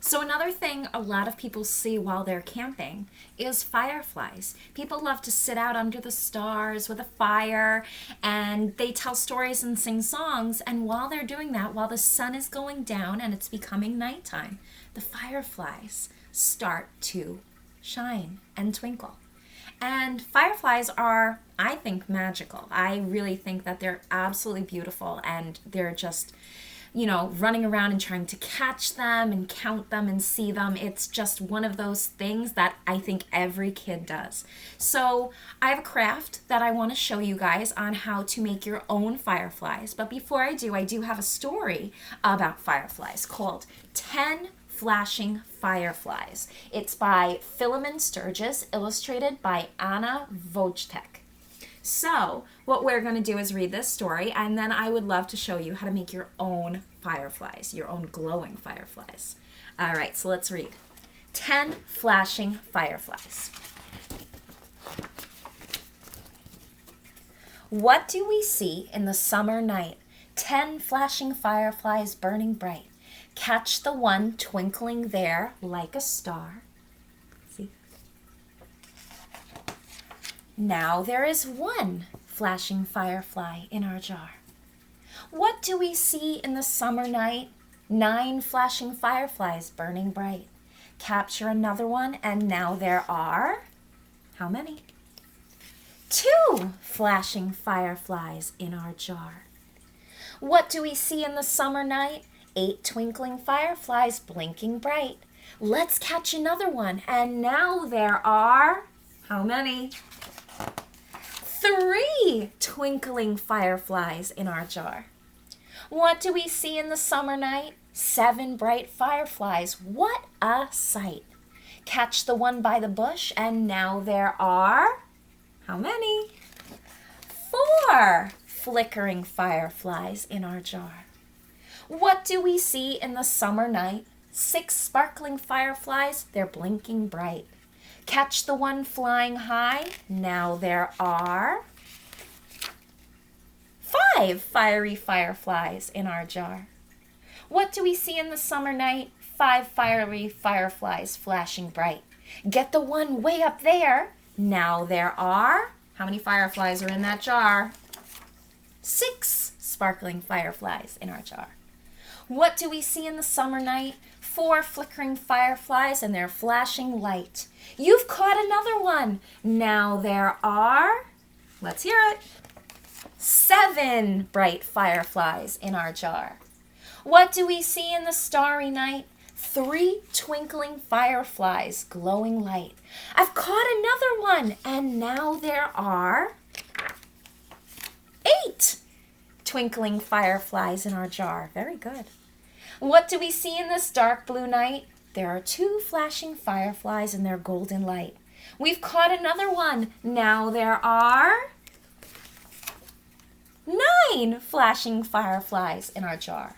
So another thing a lot of people see while they're camping is fireflies. People love to sit out under the stars with a fire, and they tell stories and sing songs. And while they're doing that, while the sun is going down and it's becoming nighttime, the fireflies start to shine and twinkle. And fireflies are, I think, magical. I really think that they're absolutely beautiful, and they're just, running around and trying to catch them and count them and see them. It's just one of those things that I think every kid does. So I have a craft that I want to show you guys on how to make your own fireflies. But before I do have a story about fireflies called 10 Flashing Fireflies. It's by Philemon Sturgis, illustrated by Anna Wojtek. So what we're going to do is read this story, and then I would love to show you how to make your own fireflies, your own glowing fireflies. All right, so let's read. 10 Flashing Fireflies. What do we see in the summer night? 10 flashing fireflies burning bright. Catch the one twinkling there like a star. See? Now there is one flashing firefly in our jar. What do we see in the summer night? 9 flashing fireflies burning bright. Capture another one, and now there are, how many? 2 flashing fireflies in our jar. What do we see in the summer night? 8 twinkling fireflies blinking bright. Let's catch another one, and now there are, how many? 3 twinkling fireflies in our jar. What do we see in the summer night? 7 bright fireflies. What a sight. Catch the one by the bush, and now there are, how many? 4 flickering fireflies in our jar. What do we see in the summer night? 6 sparkling fireflies, they're blinking bright. Catch the one flying high. Now there are 5 fiery fireflies in our jar. What do we see in the summer night? 5 fiery fireflies flashing bright. Get the one way up there. Now there are, how many fireflies are in that jar? 6 sparkling fireflies in our jar. What do we see in the summer night? 4 flickering fireflies, and they're flashing light. You've caught another one. Now there are, let's hear it, 7 bright fireflies in our jar. What do we see in the starry night? 3 twinkling fireflies glowing light. I've caught another one, and now there are 8 twinkling fireflies in our jar. Very good. What do we see in this dark blue night? There are 2 flashing fireflies in their golden light. We've caught another one. Now there are 9 flashing fireflies in our jar.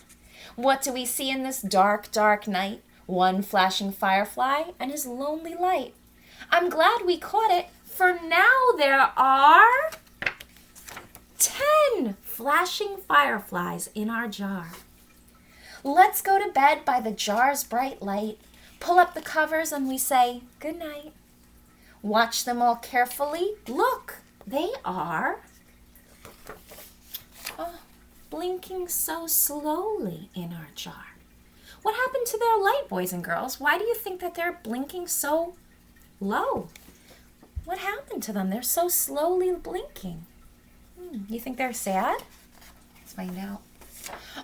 What do we see in this dark, dark night? 1 flashing firefly and his lonely light. I'm glad we caught it, for now there are 10 flashing fireflies in our jar. Let's go to bed by the jar's bright light. Pull up the covers and we say good night. Watch them all carefully. Look, they are blinking so slowly in our jar. What happened to their light, boys and girls? Why do you think that they're blinking so low? What happened to them? They're so slowly blinking. You think they're sad? Let's find out.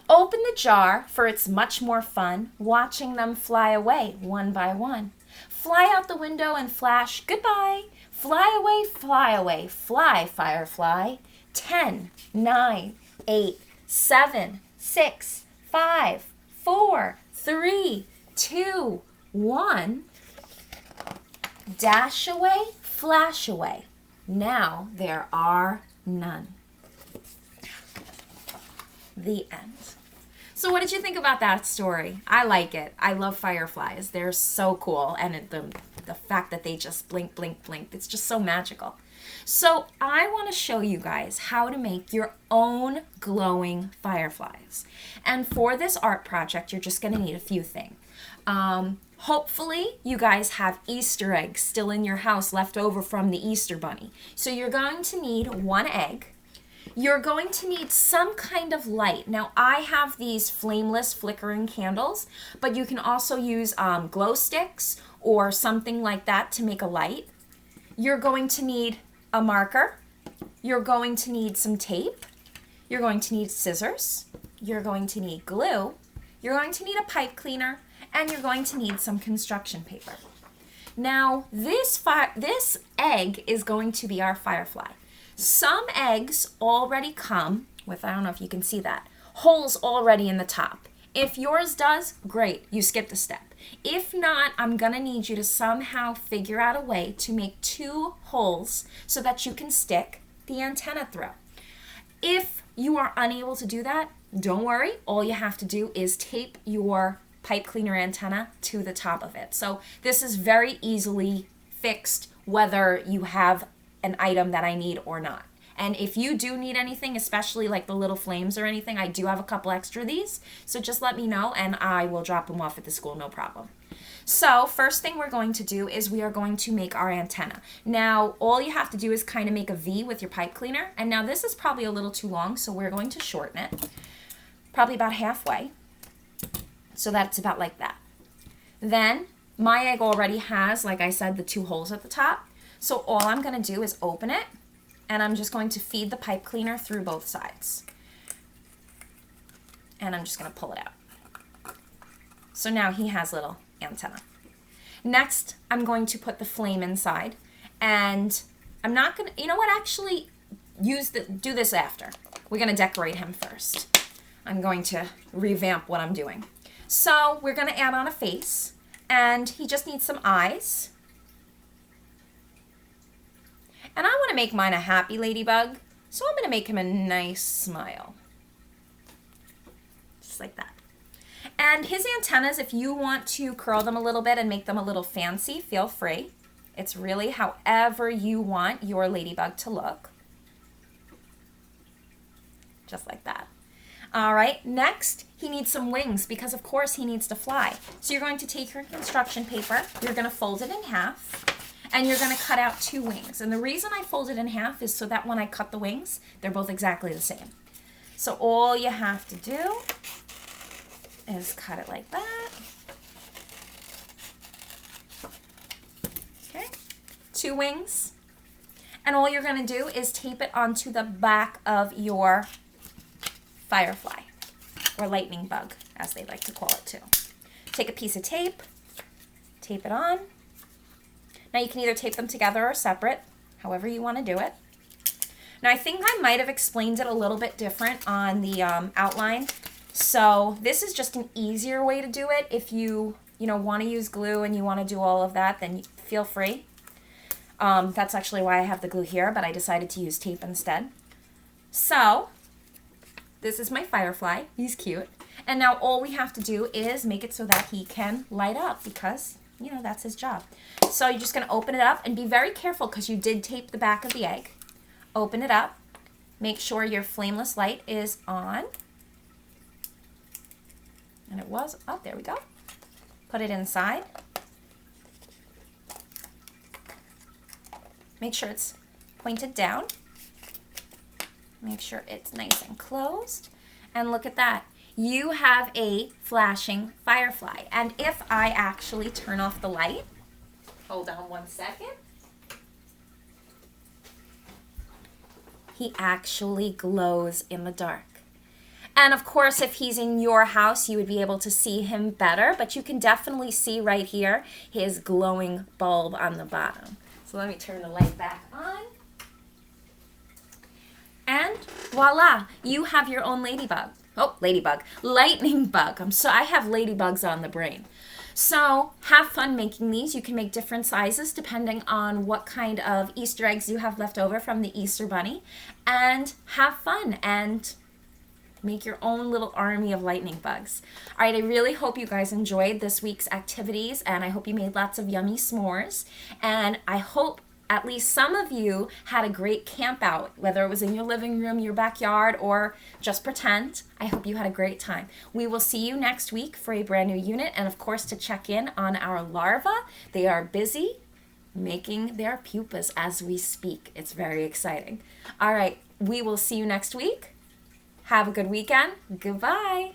Open the jar, for it's much more fun watching them fly away one by one. Fly out the window and flash goodbye. Fly away, fly, firefly. 10, 9, 8, 7, 6, 5, 4, 3, 2, 1. Dash away, flash away. Now there are none. The end. So what did you think about that story? I like it. I love fireflies. They're so cool. And the fact that they just blink, blink, blink, it's just so magical. So I want to show you guys how to make your own glowing fireflies. And for this art project, you're just going to need a few things. Hopefully you guys have Easter eggs still in your house left over from the Easter bunny. So you're going to need 1 egg. You're going to need some kind of light. Now I have these flameless flickering candles, but you can also use glow sticks or something like that to make a light. You're going to need a marker. You're going to need some tape. You're going to need scissors. You're going to need glue. You're going to need a pipe cleaner, and you're going to need some construction paper. Now, this egg is going to be our firefly. Some eggs already come with, I don't know if you can see that, holes already in the top. If yours does, great, you skipped a step. If not, I'm gonna need you to somehow figure out a way to make 2 holes so that you can stick the antenna through. If you are unable to do that, don't worry. All you have to do is tape your pipe cleaner antenna to the top of it. So this is very easily fixed whether you have an item that I need or not. And if you do need anything, especially like the little flames or anything, I do have a couple extra of these. So just let me know and I will drop them off at the school, no problem. So first thing we're going to do is we are going to make our antenna. Now, all you have to do is kind of make a V with your pipe cleaner. And now this is probably a little too long, so we're going to shorten it. Probably about halfway. So that's about like that. Then my egg already has, like I said, the 2 holes at the top. So all I'm going to do is open it, and I'm just going to feed the pipe cleaner through both sides. And I'm just going to pull it out. So now he has little antenna. Next, I'm going to put the flame inside, and I'm not going to, you know what, actually do this after. We're going to decorate him first. I'm going to revamp what I'm doing. So we're going to add on a face, and he just needs some eyes. And I want to make mine a happy ladybug, so I'm going to make him a nice smile. Just like that. And his antennas, if you want to curl them a little bit and make them a little fancy, feel free. It's really however you want your ladybug to look. Just like that. All right, next, he needs some wings because, of course, he needs to fly. So you're going to take your construction paper, you're going to fold it in half, and you're going to cut out 2 wings. And the reason I fold it in half is so that when I cut the wings, they're both exactly the same. So all you have to do is cut it like that. Okay, 2 wings. And all you're going to do is tape it onto the back of your firefly, or lightning bug, as they like to call it too. Take a piece of tape, tape it on. Now you can either tape them together or separate, however you want to do it. Now I think I might have explained it a little bit different on the outline. So this is just an easier way to do it. If you want to use glue and you want to do all of that, then feel free. That's actually why I have the glue here, but I decided to use tape instead. So this is my firefly. He's cute. And now all we have to do is make it so that he can light up because, that's his job. So you're just going to open it up and be very careful because you did tape the back of the egg. Open it up. Make sure your flameless light is on. And it was, oh, there we go. Put it inside. Make sure it's pointed down. Make sure it's nice and closed. And look at that. You have a flashing firefly. And if I actually turn off the light, hold on one second. He actually glows in the dark. And of course, if he's in your house, you would be able to see him better, but you can definitely see right here his glowing bulb on the bottom. So let me turn the light back on. And voila, you have your own ladybug. Oh, ladybug. Lightning bug. I have ladybugs on the brain. So have fun making these. You can make different sizes depending on what kind of Easter eggs you have left over from the Easter bunny. And have fun and make your own little army of lightning bugs. All right, I really hope you guys enjoyed this week's activities, and I hope you made lots of yummy s'mores. And I hope at least some of you had a great camp out, whether it was in your living room, your backyard, or just pretend. I hope you had a great time. We will see you next week for a brand new unit, and of course to check in on our larvae. They are busy making their pupas as we speak. It's very exciting. All right, we will see you next week. Have a good weekend. Goodbye.